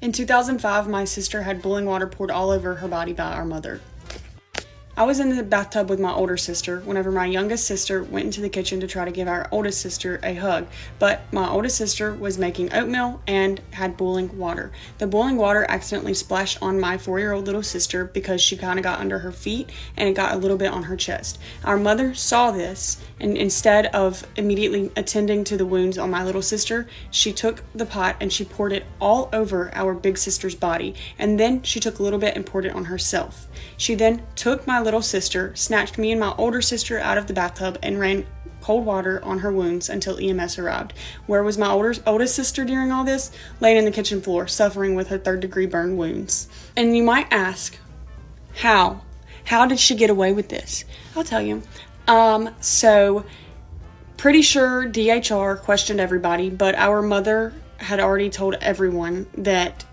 In 2005, my sister had boiling water poured all over her body by our mother. I was in the bathtub with my older sister whenever my youngest sister went into the kitchen to try to give our oldest sister a hug, but my oldest sister was making oatmeal and had boiling water. The boiling water accidentally splashed on my 4-year-old little sister because she kind of got under her feet and it got a little bit on her chest. Our mother saw this, and instead of immediately attending to the wounds on my little sister, she took the pot and she poured it all over our big sister's body, and then she took a little bit and poured it on herself. She then took my little sister, snatched me and my older sister out of the bathtub, and ran cold water on her wounds until EMS arrived. Where was my oldest sister during all this? Laying in the kitchen floor, suffering with her 3rd-degree burn wounds. And you might ask, how? How did she get away with this? I'll tell you. So pretty sure DHR questioned everybody, but our mother had already told everyone that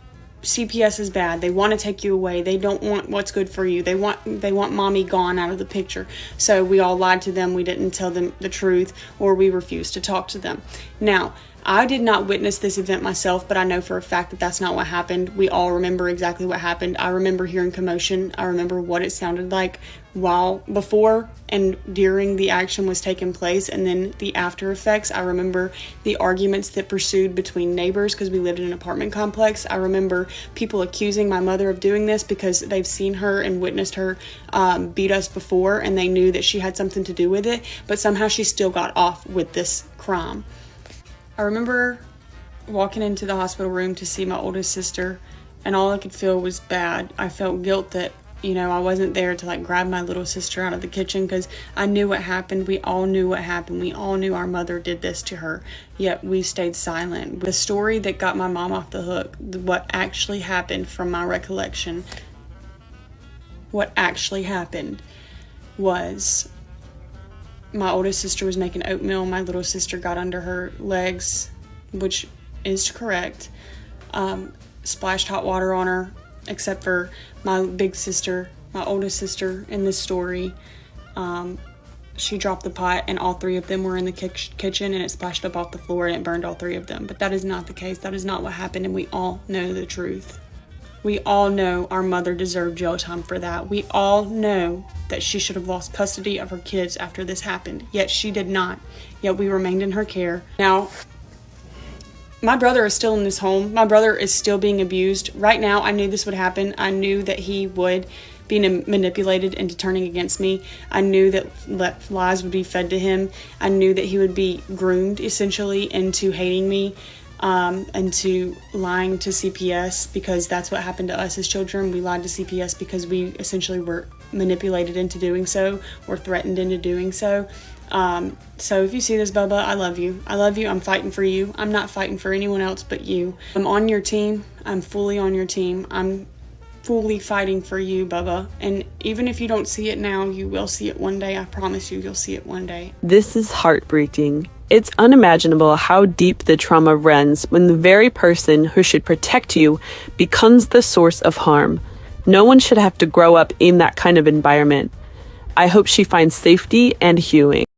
CPS is bad. They want to take you away. They don't want what's good for you. They want mommy gone out of the picture. So we all lied to them. We didn't tell them the truth, or we refused to talk to them. Now, I did not witness this event myself, but I know for a fact that that's not what happened. We all remember exactly what happened. I remember hearing commotion. I remember what it sounded like while before and during the action was taking place, and then the after effects. I remember the arguments that pursued between neighbors because we lived in an apartment complex. I remember people accusing my mother of doing this because they've seen her and witnessed her beat us before, and they knew that she had something to do with it, but somehow she still got off with this crime. I remember walking into the hospital room to see my oldest sister, and all I could feel was bad. I felt guilt that, I wasn't there to grab my little sister out of the kitchen, because I knew what happened. We all knew what happened. We all knew our mother did this to her, yet we stayed silent. The story that got my mom off the hook, what actually happened from my recollection, what actually happened was my oldest sister was making oatmeal. My little sister got under her legs, which is correct, splashed hot water on her, except for my big sister, my oldest sister in this story. She dropped the pot and all 3 of them were in the kitchen, and it splashed up off the floor and it burned all 3 of them. But that is not the case. That is not what happened, and we all know the truth. We all know our mother deserved jail time for that. We all know that she should have lost custody of her kids after this happened, yet she did not. Yet we remained in her care. Now, my brother is still in this home. My brother is still being abused. Right now, I knew this would happen. I knew that he would be manipulated into turning against me. I knew that lies would be fed to him. I knew that he would be groomed, essentially, into hating me. And to lying to CPS, because that's what happened to us as children. We lied to CPS because we essentially were manipulated into doing so, or threatened into doing so. So if you see this, Bubba, I love you. I love you. I'm fighting for you. I'm not fighting for anyone else but you. I'm on your team. I'm fully on your team. I'm fully fighting for you, Bubba. And even if you don't see it now, you will see it one day. I promise you, you'll see it one day. This is heartbreaking. It's unimaginable how deep the trauma runs when the very person who should protect you becomes the source of harm. No one should have to grow up in that kind of environment. I hope she finds safety and healing.